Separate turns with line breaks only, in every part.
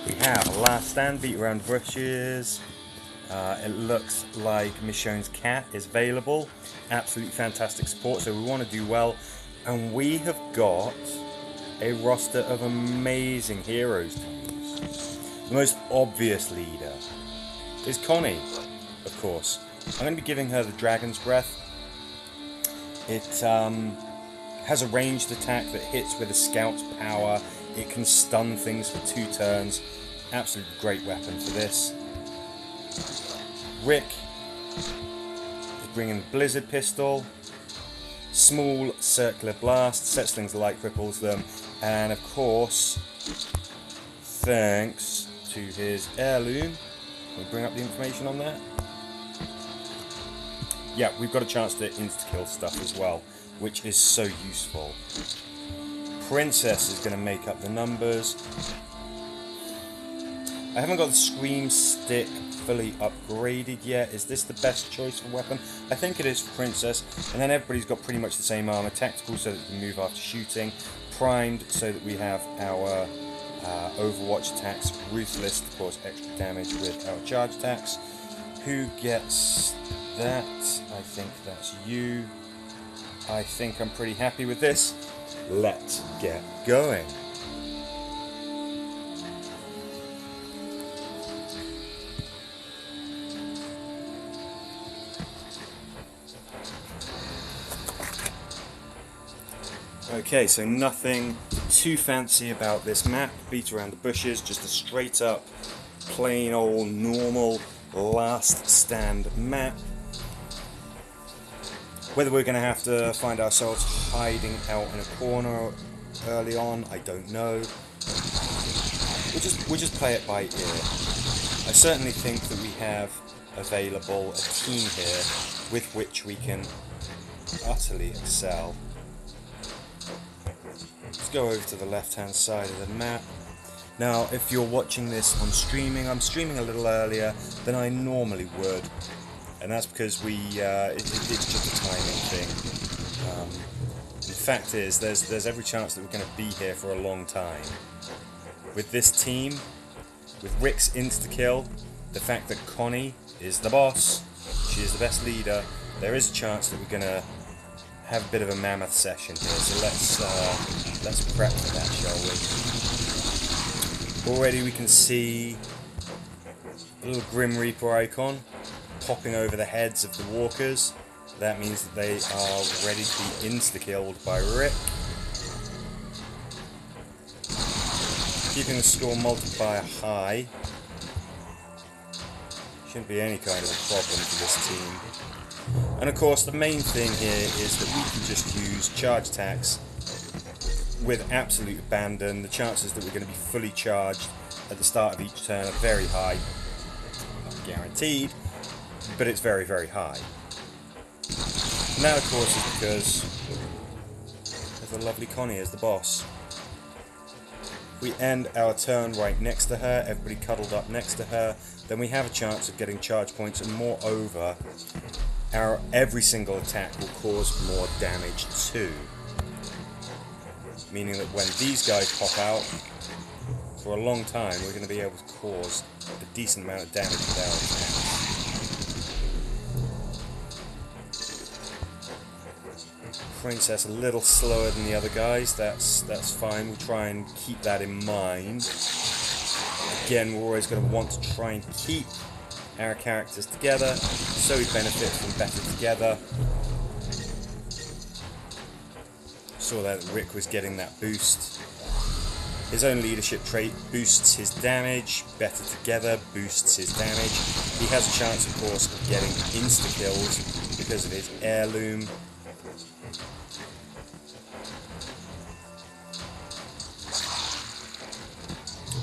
We have Last Stand, Beat Around Bushes. It looks like Michonne's cat is available. Absolutely fantastic support, so we want to do well. And we have got a roster of amazing heroes to use. The most obvious leader is Connie, of course. I'm going to be giving her the Dragon's Breath. It has a ranged attack that hits with a scout's power. It can stun things for 2 turns. Absolutely great weapon for this. Rick is bringing the Blizzard Pistol. Small circular blast, sets things alight, cripples them. And of course, thanks to his heirloom, can we bring up the information on that? Yeah, we've got a chance to insta-kill stuff as well, which is so useful. Princess is going to make up the numbers. I haven't got the Scream Stick fully upgraded yet. Is this the best choice for weapon? I think it is for Princess. And then everybody's got pretty much the same armor. Tactical so that we can move after shooting. Primed so that we have our Overwatch attacks. Ruthless, of course, extra damage with our charge attacks. Who gets that? I think that's you. I think I'm pretty happy with this. Let's get going. Okay, so nothing too fancy about this map. Beat Around the Bushes, just a straight up, plain old normal Last Stand map. Whether we're going to have to find ourselves hiding out in a corner early on, I don't know. We'll just play it by ear. I certainly think that we have available a team here with which we can utterly excel. Let's go over to the left-hand side of the map. Now, if you're watching this on streaming, I'm streaming a little earlier than I normally would. And that's because it's just a timing thing. The fact is, there's every chance that we're going to be here for a long time. With this team, with Rick's insta-kill, the fact that Connie is the boss, she is the best leader, there is a chance that we're going to have a bit of a mammoth session here. So let's prep for that, shall we? Already we can see a little Grim Reaper icon popping over the heads of the walkers. That means that they are ready to be insta-killed by Rick. Keeping the score multiplier high shouldn't be any kind of a problem for this team. And of course the main thing here is that we can just use charge attacks with absolute abandon. The chances that we're going to be fully charged at the start of each turn are very high. Not guaranteed, but it's very, very high. And that, of course, is because there's a lovely Connie as the boss. We end our turn right next to her, everybody cuddled up next to her, then we have a chance of getting charge points, and moreover, every single attack will cause more damage too. Meaning that when these guys pop out, for a long time, we're going to be able to cause a decent amount of damage with our attacks. Princess a little slower than the other guys, that's fine, we'll try and keep that in mind. Again, we're always going to want to try and keep our characters together, so we benefit from better together. Saw that Rick was getting that boost. His own leadership trait boosts his damage, better together boosts his damage. He has a chance, of course, of getting insta-kills because of his heirloom.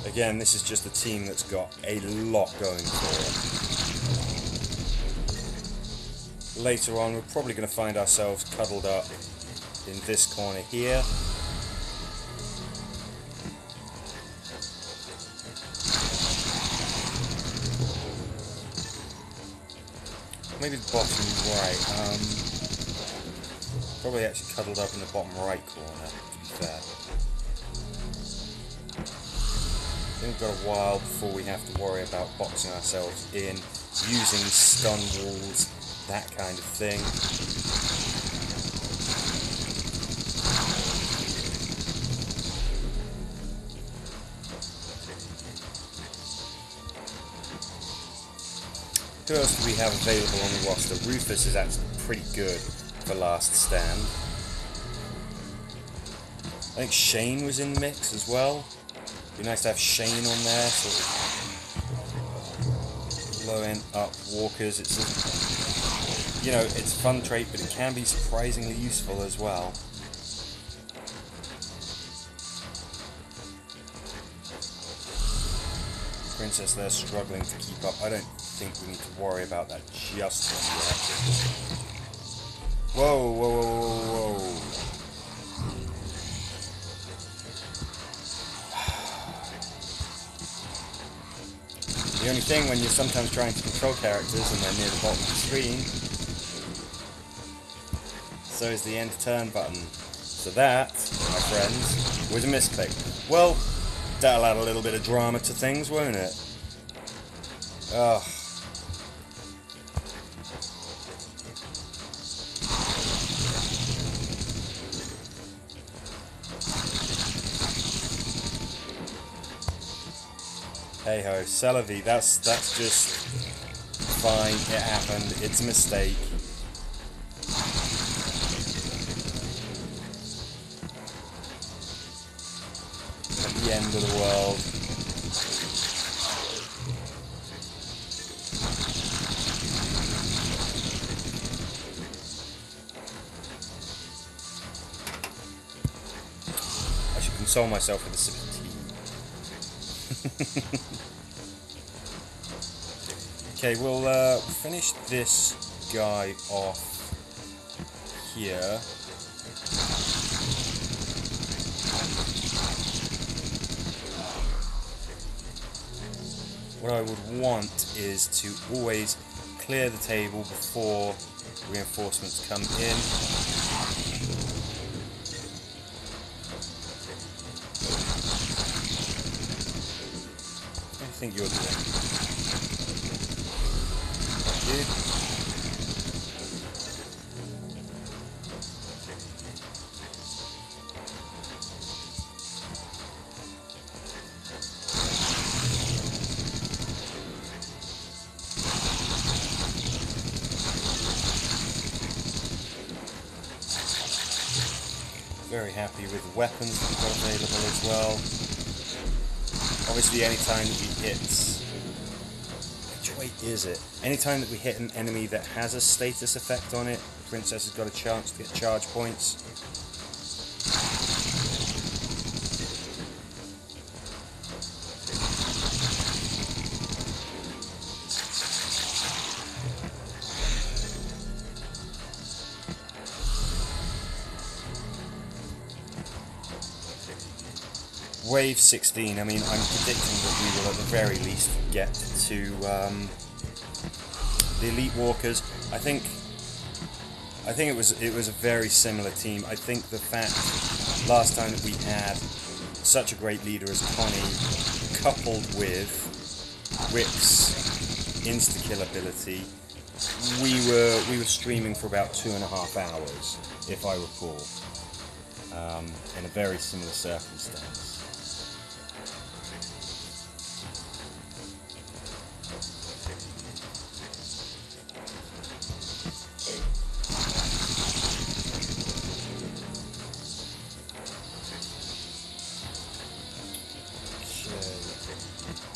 Again, this is just a team that's got a lot going for it. Later on, we're probably going to find ourselves cuddled up in this corner here. Maybe the bottom right. Probably actually cuddled up in the bottom right corner, to be fair. think we've got a while before we have to worry about boxing ourselves in, using stun walls, that kind of thing. Who else do we have available on the roster? Rufus is actually pretty good for Last Stand. I think Shane was in the mix as well. Be nice to have Shane on there, sort of low end up walkers. It's a, you know, it's a fun trait, but it can be surprisingly useful as well. Princess there struggling to keep up. I don't think we need to worry about that just yet. Whoa, whoa, whoa, whoa, whoa. The only thing when you're sometimes trying to control characters and they're near the bottom of the screen, so is the end turn button. So that, my friends, was a misclick. Well, that'll add a little bit of drama to things, won't it? Ugh. Hey ho, Celavi, that's just fine, it happened, it's a mistake. At the end of the world. I should console myself with a sip of tea. Okay, we'll finish this guy off here. What I would want is to always clear the table before reinforcements come in. I think you're doing. Thank you. Very happy with the weapons that we've got available as well. Obviously, anytime that we hit... Which way is it? Anytime that we hit an enemy that has a status effect on it, Princess has got a chance to get charge points. Wave 16, I mean, I'm predicting that we will at the very least get to the Elite Walkers. I think it was a very similar team. I think the fact last time that we had such a great leader as Connie, coupled with Whip's insta-kill ability, we were streaming for about 2.5 hours, if I recall, in a very similar circumstance.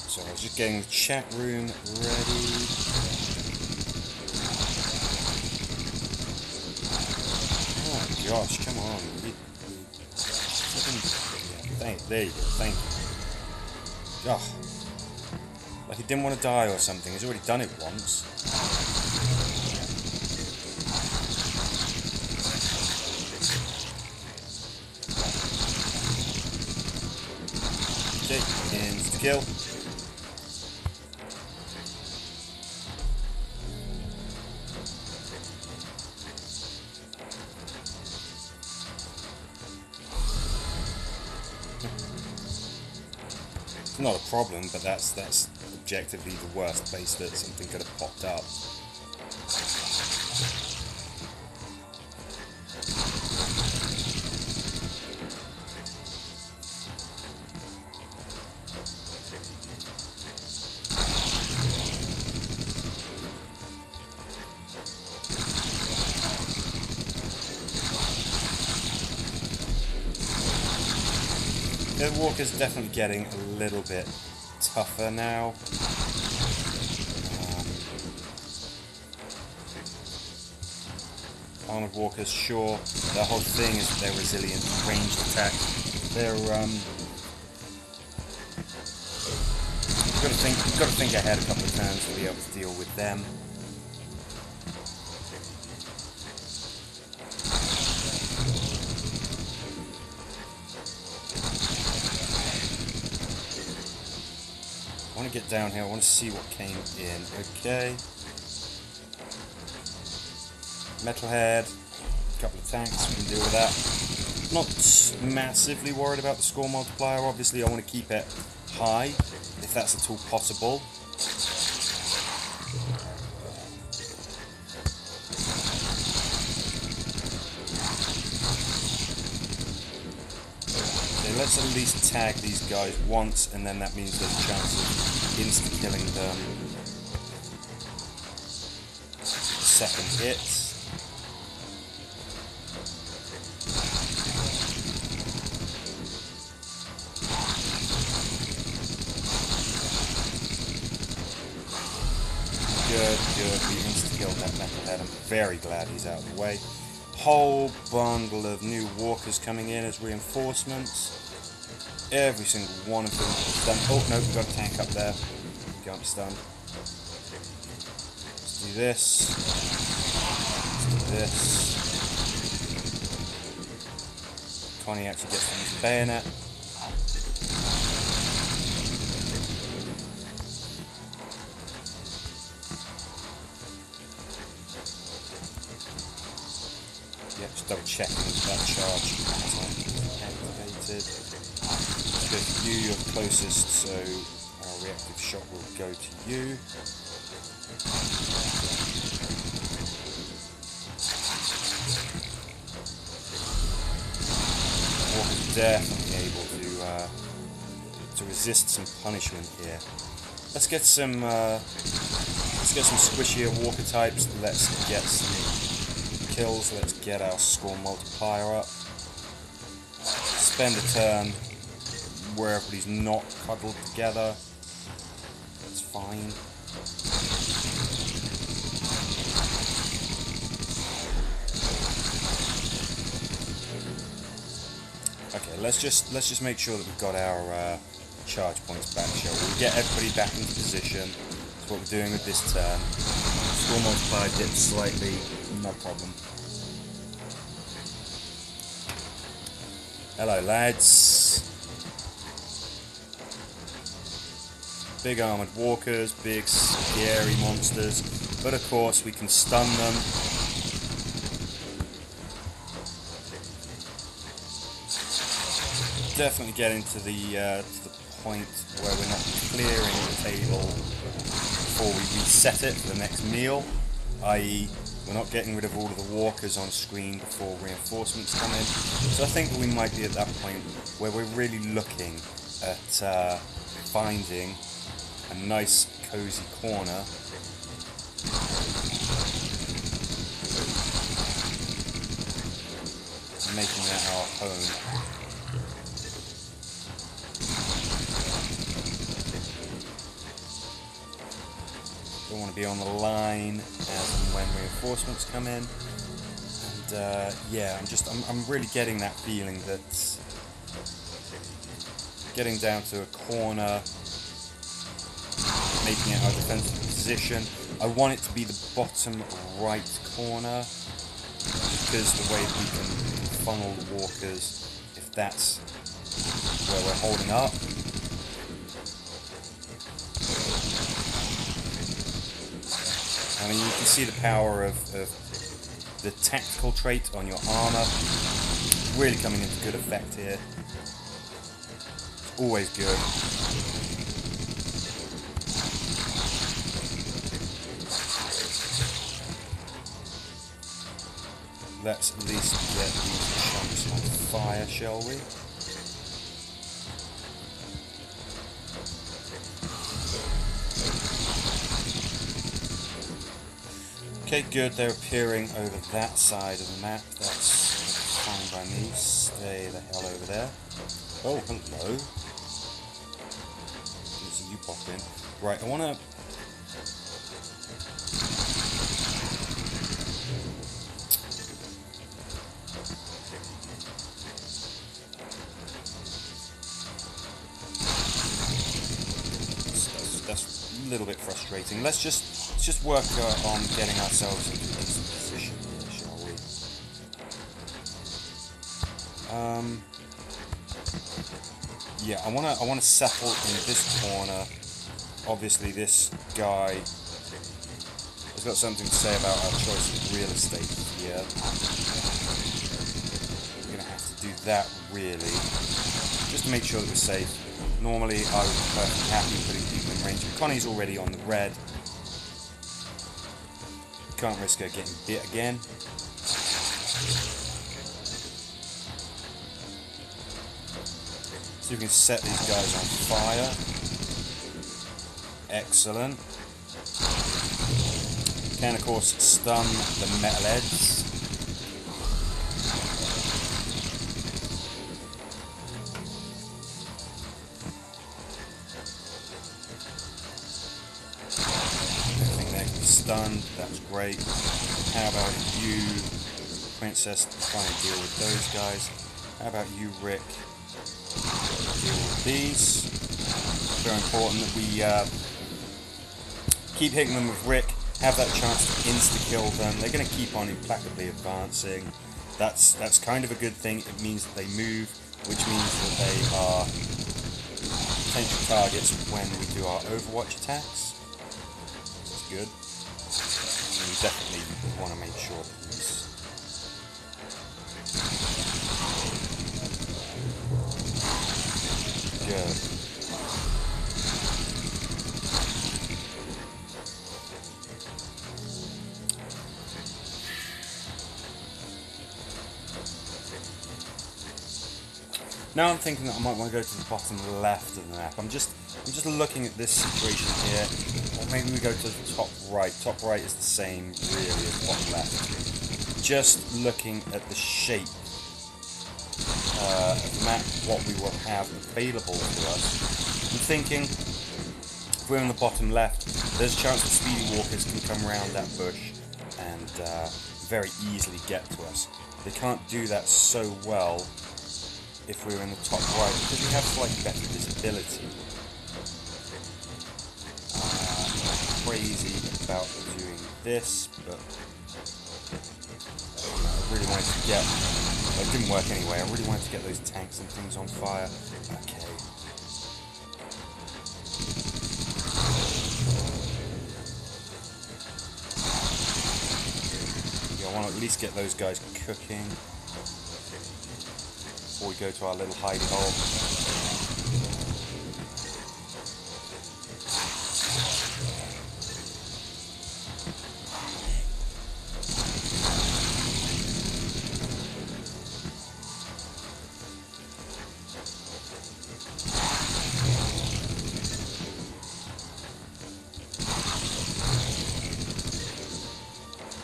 So I was just getting the chat room ready. Oh gosh, come on. There you go, thank you. Oh, like he didn't want to die or something, he's already done it once. Okay, insta-kill. not a problem, but that's objectively the worst place that something could have popped up. The walker's definitely getting a little bit tougher now. Armored walkers, sure, the whole thing is that they're resilient to ranged attack. They're you've got to think ahead a couple of turns to be able to deal with them. I want to get down here, I want to see what came in. Okay. Metalhead, a couple of tanks, we can deal with that. Not massively worried about the score multiplier, obviously I want to keep it high, if that's at all possible. Okay, let's at least tag these guys once, and then that means there's a chance of insta-killing them. Second hit. Good, we insta-killed that metalhead. I'm very glad he's out of the way. Whole bundle of new walkers coming in as reinforcements. Every single one of them is done. Oh no, we've got a tank up there. You can't be stunned. Let's do this. Let's do this. Connie actually gets to use the bayonet. Just double checking that charge is activated. Because you're closest, so our reactive shot will go to you. Walker's definitely able to resist some punishment here. Let's get some squishier walker types. Let's get some kills. Let's get our score multiplier up. Spend a turn where everybody's not cuddled together. That's fine. Okay, let's just make sure that we've got our charge points back, shall we? We'll get everybody back into position. That's what we're doing with this turn. Score multiplier dips slightly, no problem. Hello lads. Big armoured walkers, big scary monsters, but of course we can stun them. Definitely getting to the point where we're not clearing the table before we reset it for the next meal, i.e. we're not getting rid of all of the walkers on screen before reinforcements come in. So I think we might be at that point where we're really looking at finding a nice cozy corner and making that our home. Don't want to be on the line as and when reinforcements come in, and yeah, I'm really getting that feeling that getting down to a corner, making it our defensive position. I want it to be the bottom right corner, because the way we can funnel the walkers, if that's where we're holding up. I mean, you can see the power of the tactical trait on your armour really coming into good effect here. It's always good. let's at least get these chunks on fire, shall we? Okay, good, they're appearing over that side of the map. That's fine by me. Stay the hell over there. Oh, hello. Didn't see you pop in. Right, I want to... That's a little bit frustrating. Let's just work on getting ourselves into a decent position here, shall we? Yeah, I wanna settle in this corner. Obviously, this guy has got something to say about our choice of real estate here. We're gonna have to do that really, just to make sure that we're safe. Normally, I would be perfectly happy putting people in range, but Connie's already on the red. Can't risk her getting bit again. So we can set these guys on fire. Excellent. Can of course stun the metalheads. Stunned, that's great. How about you, Princess, try and deal with those guys. How about you, Rick, deal with these. Very important that we keep hitting them with Rick, have that chance to insta-kill them. They're going to keep on implacably advancing. That's kind of a good thing. It means that they move, which means that they are potential targets when we do our Overwatch attacks. That's good. And we definitely want to make sure that he's good. Now I'm thinking that I might want to go to the bottom left of the map. I'm just looking at this situation here. Or maybe we go to the top right. Top right is the same really as bottom left. Just looking at the shape of the map, what we will have available to us. I'm thinking if we're in the bottom left, there's a chance that speedy walkers can come around that bush and very easily get to us. They can't do that so well if we were in the top right, because we have slightly better visibility. I'm not crazy about doing this, but I really wanted to get... Well, it didn't work anyway. I really wanted to get those tanks and things on fire. Okay. Yeah, I want to at least get those guys cooking before we go to our little hidey hole.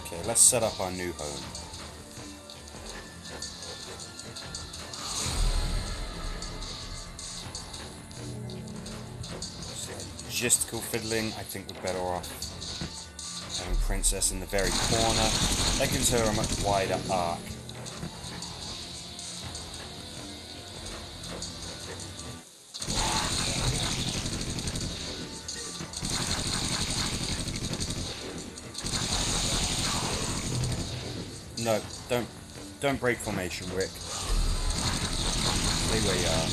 Okay, let's set up our new home. Logistical fiddling, I think we're better off having Princess in the very corner. That gives her a much wider arc. No, don't break formation, Rick. Stay where you are.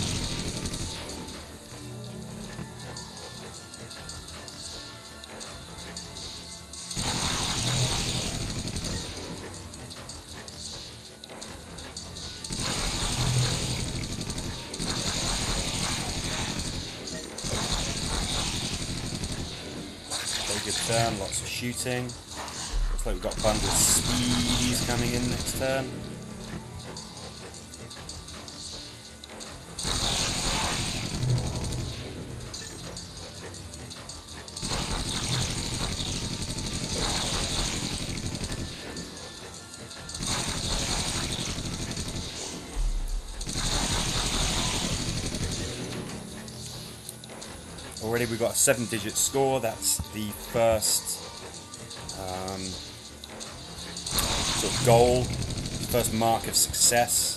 Good turn, lots of shooting. Looks like we've got a bundle of speedies coming in next turn. Already we've got a 7-digit score. That's the first sort of goal, first mark of success.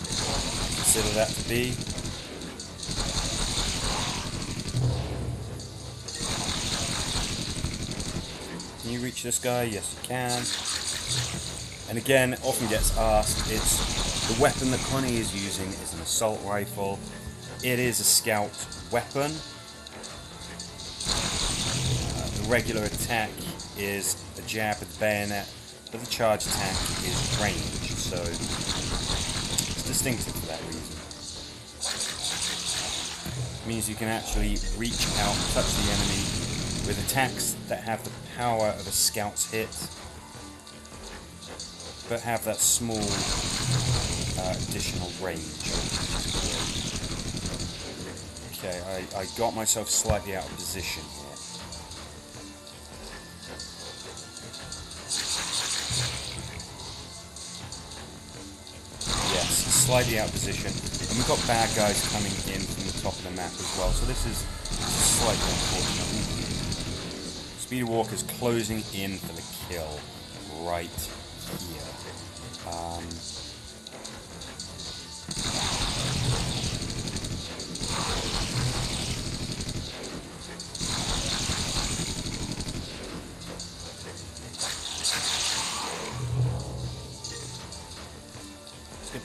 Consider that to be. Can you reach this guy? Yes, you can. And again, often gets asked, it's the weapon that Connie is using is an assault rifle. It is a scout weapon. The regular attack is a jab with the bayonet, but the charge attack is ranged, so it's distinctive for that reason. It means you can actually reach out and touch the enemy with attacks that have the power of a scout's hit, but have that small additional range. Okay, I got myself slightly out of position here. Slightly out of position, and we've got bad guys coming in from the top of the map as well, so this is slightly unfortunate. Speeder Walker's closing in for the kill right here.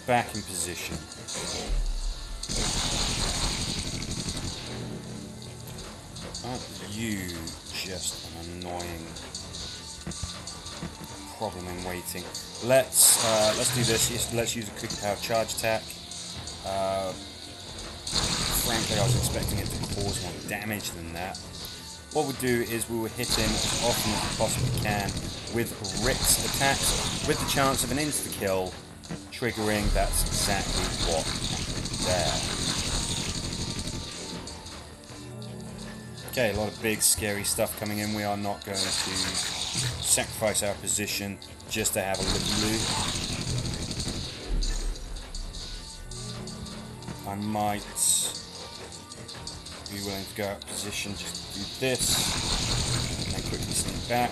Back in position. Aren't you just an annoying problem in waiting? Let's do this. Let's use a quick power charge attack. Frankly, I was expecting it to cause more damage than that. What we'll do is we will hit him as often as we possibly can with Rick's attacks, with the chance of an insta-kill. Triggering, that's exactly what happened there. Okay, a lot of big scary stuff coming in. We are not going to sacrifice our position just to have a look-a-loo. I might be willing to go out of position just to do this, and then quickly sneak back.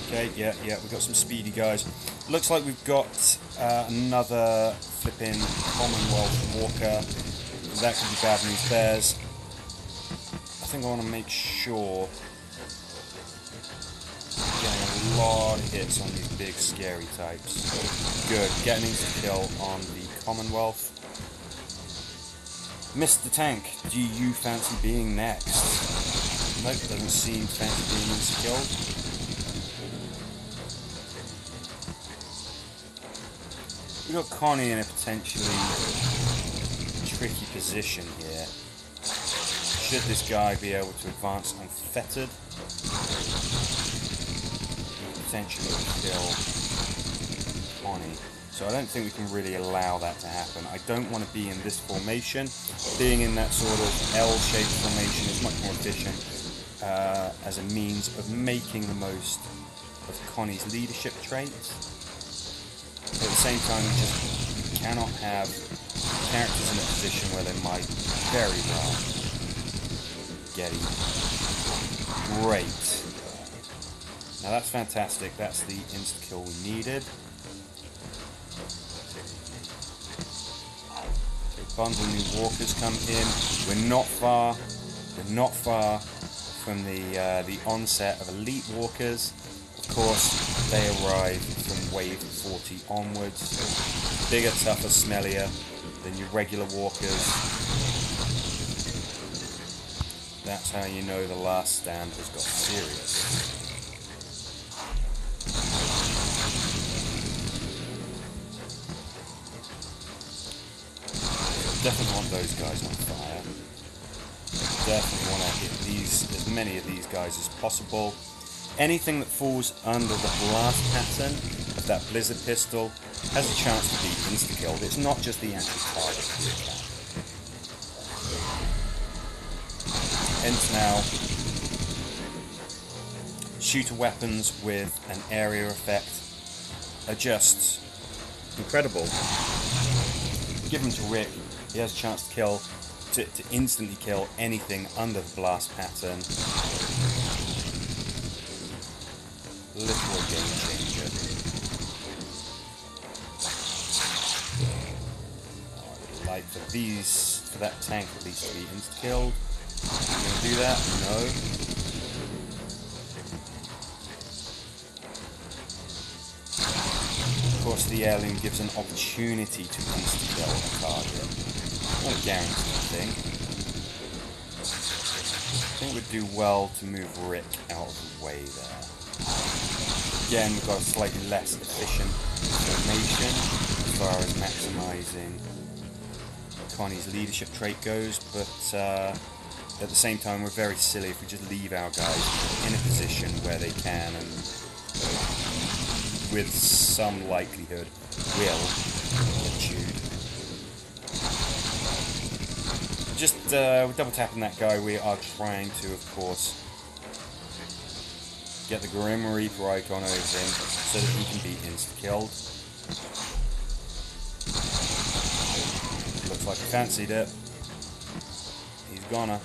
Okay, yeah, we've got some speedy guys. Looks like we've got another flipping Commonwealth Walker. That could be bad news bears. I think I want to make sure I'm getting a lot of hits on these big scary types. Good, getting into kill on the Commonwealth. Mr. Tank, do you fancy being next? Nope, doesn't seem to fancy being insta-killed. We've got Connie in a potentially tricky position here. Should this guy be able to advance unfettered, potentially kill Connie. So I don't think we can really allow that to happen. I don't want to be in this formation. Being in that sort of L-shaped formation is much more efficient as a means of making the most of Connie's leadership traits. But at the same time, you cannot have characters in a position where they might very well get eaten. Great. Now that's fantastic. That's the insta-kill we needed. Okay, bundle new walkers come in. We're not far from the onset of elite walkers. Of course, they arrive from wave 40 onwards. Bigger, tougher, smellier than your regular walkers. That's how you know the last stand has got serious. Definitely want those guys on fire. Definitely want to hit as many of these guys as possible. Anything that falls under the blast pattern of that Blizzard pistol has a chance to be insta-killed. It's not just the actual target of the attack. Hence now, shooter weapons with an area effect are just incredible. Give them to Rick, he has a chance to kill, to instantly kill anything under the blast pattern. Literal game changer. I would like for that tank at least to be insta-killed. I'm going to do that? No. Of course, the heirloom gives an opportunity to insta-kill a target. Not a guaranteed thing. I think we'd do well to move Rick out of the way there. Again, we've got a slightly less efficient formation as far as maximising Connie's leadership trait goes, but at the same time we're very silly if we just leave our guys in a position where they can and with some likelihood will get chewed. Just with double tapping that guy, we are trying to, of course, get the Grim Reaper icon over him so that he can be insta-killed. Looks like he fancied it. He's gonna.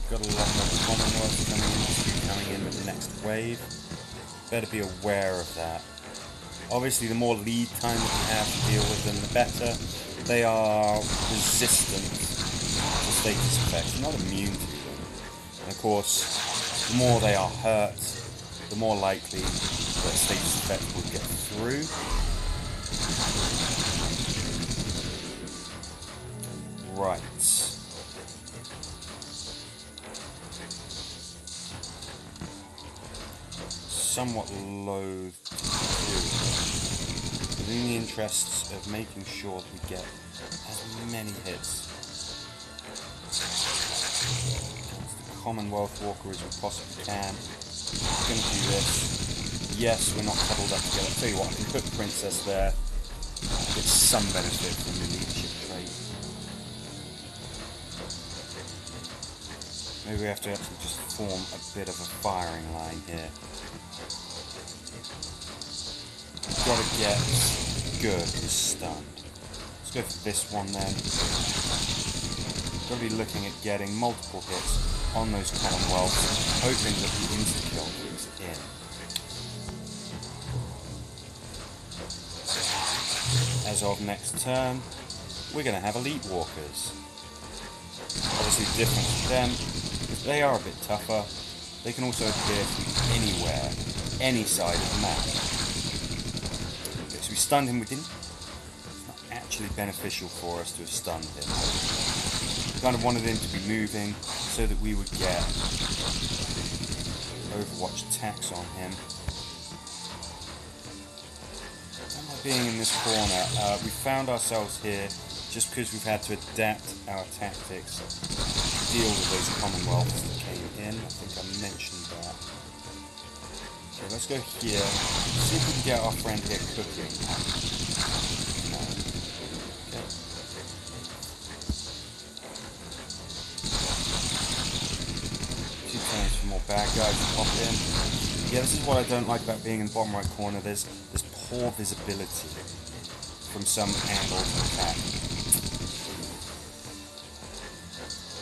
Got a lot more Commonwealth coming in with the next wave. Better be aware of that. Obviously, the more lead time that we have to deal with them, the better. They are resistant to status effects, not immune to them. And of course, the more they are hurt, the more likely that status effect will get through. Right. Somewhat loath to do, but in the interests of making sure that we get as many hits against the Commonwealth Walker as we possibly can. We're going to do this. Yes, we're not cuddled up together. I'll tell you what, I can put Princess there, get some benefit from the leadership trait. Maybe we have to actually just form a bit of a firing line here. Gotta get good is stunned. Let's go for this one then. Gotta be looking at getting multiple hits on those Commonwealths, hoping that the insta-kill is in. As of next turn, we're gonna have Elite Walkers. Obviously different to them, because they are a bit tougher. They can also appear from anywhere, any side of the map. So we stunned him, it's not actually beneficial for us to have stunned him. We kind of wanted him to be moving so that we would get Overwatch attacks on him. Don't like being in this corner. We found ourselves here just because we've had to adapt our tactics to deal with those Commonwealths that came in. I think I mentioned that. Okay, let's go here. See if we can get our friend here cooking. No. Okay. Two turns for more bad guys to pop in. Yeah, this is what I don't like about being in the bottom right corner. There's poor visibility from some angle to attack.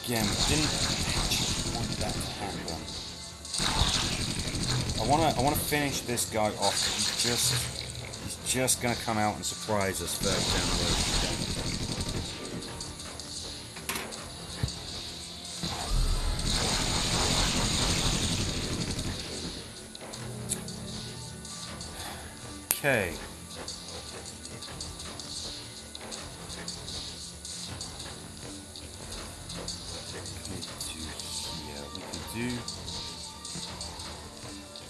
Again, we didn't actually want that to happen. I wanna finish this guy off. He's just gonna come out and surprise us further down the road. Okay.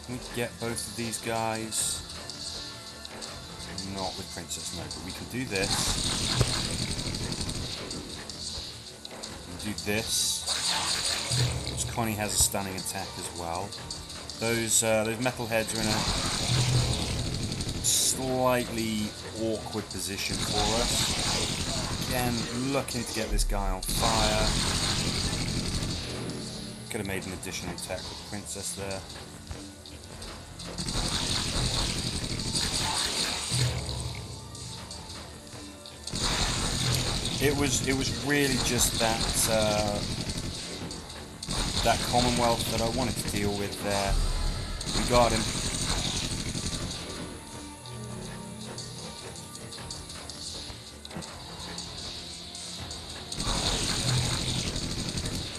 Can we get both of these guys? Not with Princess, no, but we can do this. We can do this, which Connie has a stunning attack as well. Those metal heads are in a slightly awkward position for us. Again, looking to get this guy on fire. Could have made an additional attack with Princess there. It was really just that Commonwealth that I wanted to deal with there. We got him.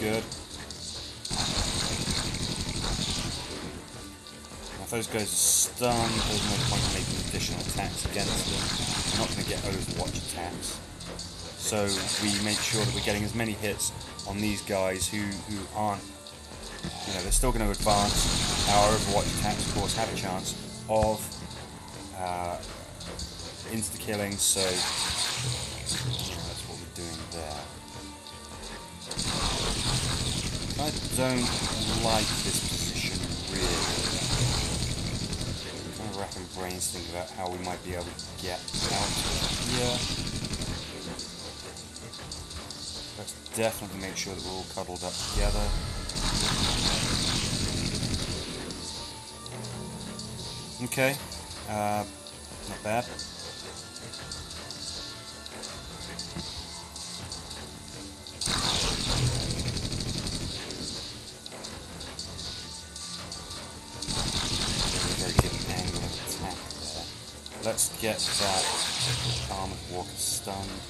Good. If those guys are stunned, there's no point in making additional attacks against them. We're not going to get Overwatch attacks. So we make sure that we're getting as many hits on these guys who aren't, they're still going to advance. Our Overwatch attacks, of course, have a chance of insta-killing, so that's what we're doing there. I don't like this position, really. I'm kind of racking brains thinking about how we might be able to get out here. Let's definitely make sure that we're all cuddled up together. Okay, not bad. Very good angle of attack there. Let's get that Armored Walker stunned.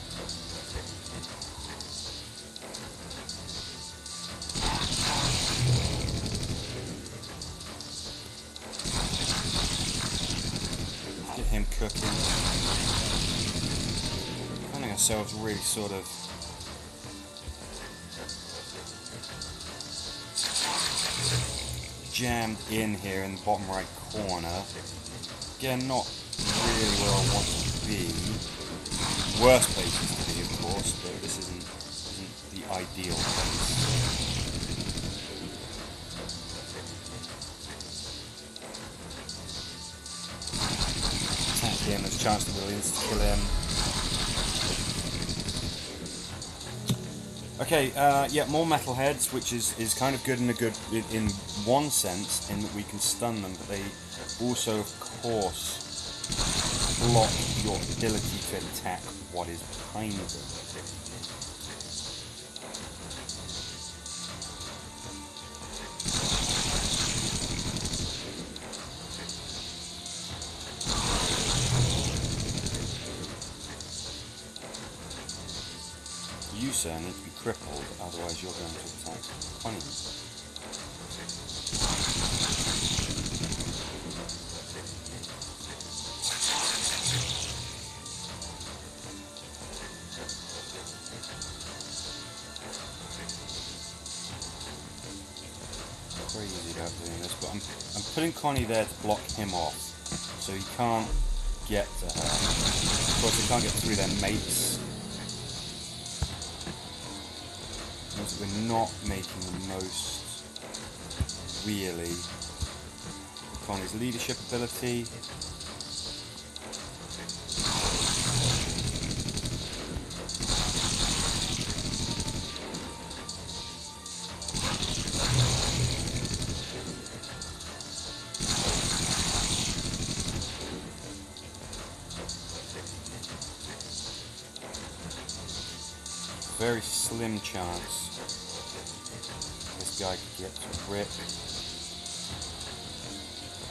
Him cooking, finding ourselves really sort of jammed in here in the bottom right corner. Again, not really where I want to be. Worst places to be, of course, but this isn't the ideal place. Him, there's a chance that we'll insta-kill him. Okay, yeah, more metalheads, which is kind of good in one sense, in that we can stun them, but they also, of course, block your ability to attack what is behind them. You, sir, need to be crippled, otherwise you're going to attack Connie. Crazy about doing this, but I'm putting Connie there to block him off, so he can't get to her. Of course, he can't get through their mates. We're not making the most, really, of Connie's leadership ability. Very slim chance this guy could get to Rick.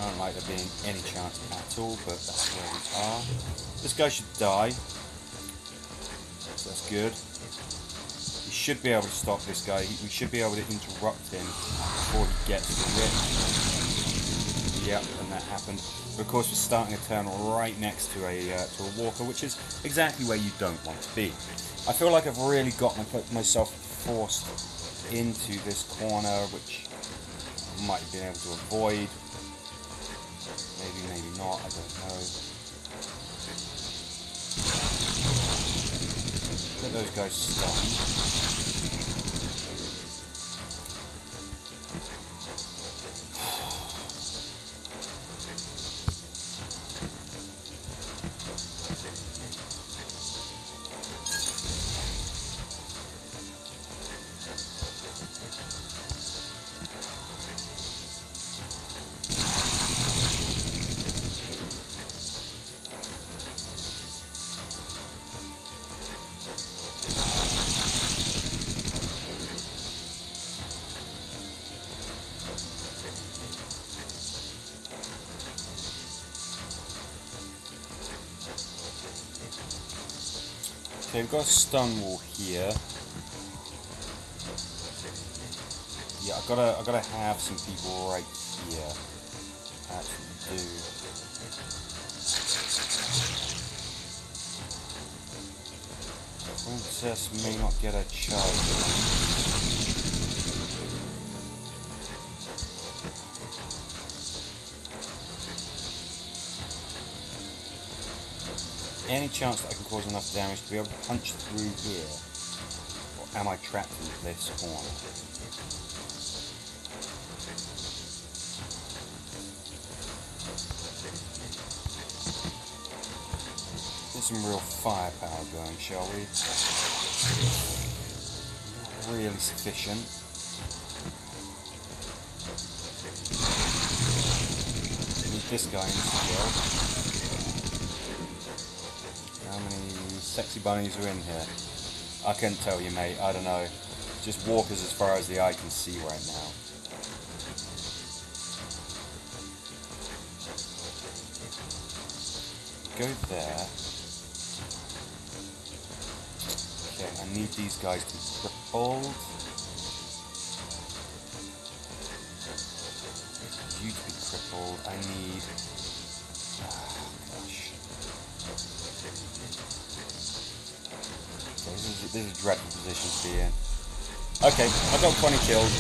I don't like there being any chance at all, but that's where we are. This guy should die, so that's good. We should be able to stop this guy. We should be able to interrupt him before he gets the whip. Yep, and that happened. But of course, we're starting a turn right next to a walker, which is exactly where you don't want to be. I feel like I've really got myself forced into this corner, which I might have been able to avoid. Maybe, maybe not, I don't know. Get those guys stunned. Okay, we've got a stun wall here. Yeah, I've gotta have some people right here. I actually do. Princess may not get a charge. Any chance that I can cause enough damage to be able to punch through here? Or am I trapped in this corner? Get some real firepower going, shall we? Not really sufficient. Need this guy in to kill. How many sexy bunnies are in here? I couldn't tell you, mate. I don't know. Just walkers as far as the eye can see right now. Go there. Okay, I need these guys to be crippled. You to be crippled. I need... This is a dreadful position to be in. Okay, I got 20 kills.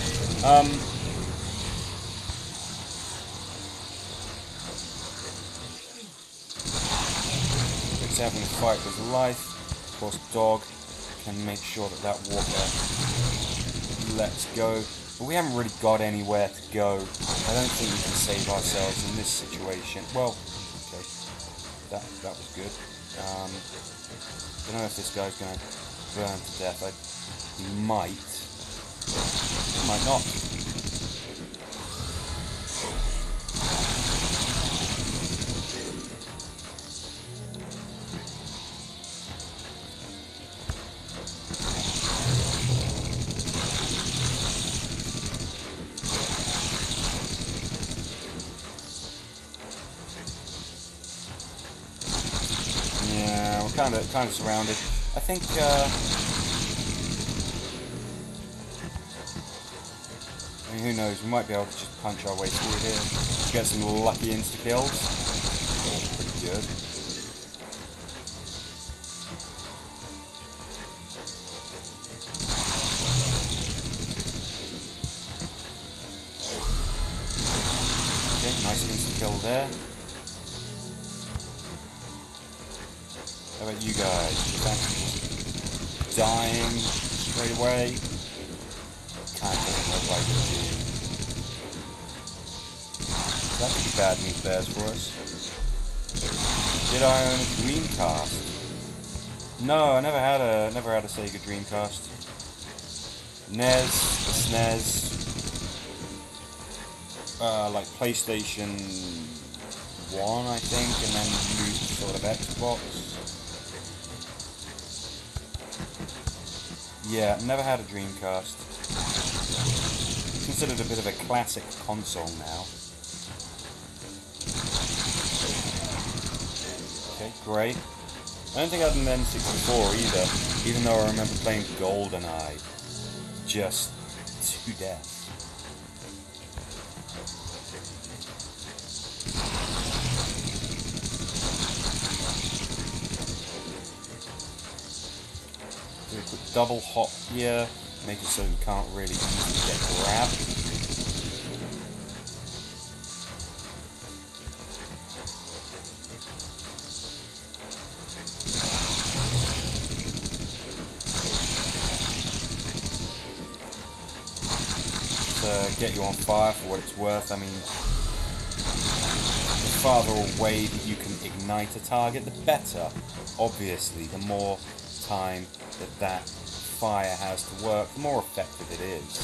It's having a fight with life. Of course, dog can make sure that that walker lets go. But we haven't really got anywhere to go. I don't think we can save ourselves in this situation. Well, okay, that was good. Don't know if this guy's gonna burn to death. He might not. Yeah, we're kind of surrounded. I think, I mean, who knows, we might be able to just punch our way through here, get some lucky insta-kills. Pretty good. Okay, nice insta-kill there. How about you guys? Dying straight away. Can't get enough like to do. That could be bad news bears for us. Did I own a Dreamcast? No, I never had a Sega Dreamcast. NES, SNES, like PlayStation 1, I think, and then used sort of Xbox. Yeah, never had a Dreamcast. Considered a bit of a classic console now. Okay, great. I don't think I had an N64 either, even though I remember playing GoldenEye just to death. Do a quick double hop here, make it so we can't really easily get grabbed. Get you on fire for what it's worth. I mean, the farther away that you can ignite a target, the better. Obviously, the more time that fire has to work, the more effective it is.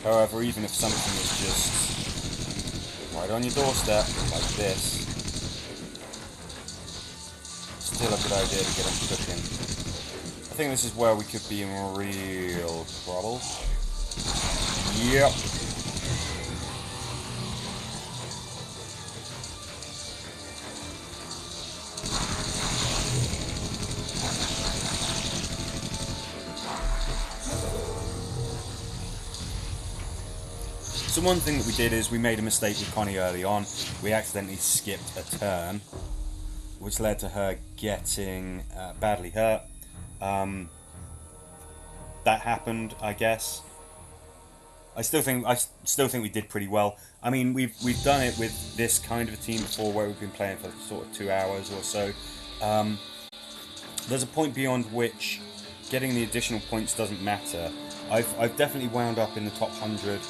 However, even if something is just right on your doorstep, like this, still a good idea to get them cooking. I think this is where we could be in real trouble. Yep. So one thing that we did is we made a mistake with Connie early on. We accidentally skipped a turn, which led to her getting badly hurt. That happened, I guess. I still think we did pretty well. I mean, we've done it with this kind of a team before, where we've been playing for sort of 2 hours or so. There's a point beyond which getting the additional points doesn't matter. I've definitely wound up in the top 100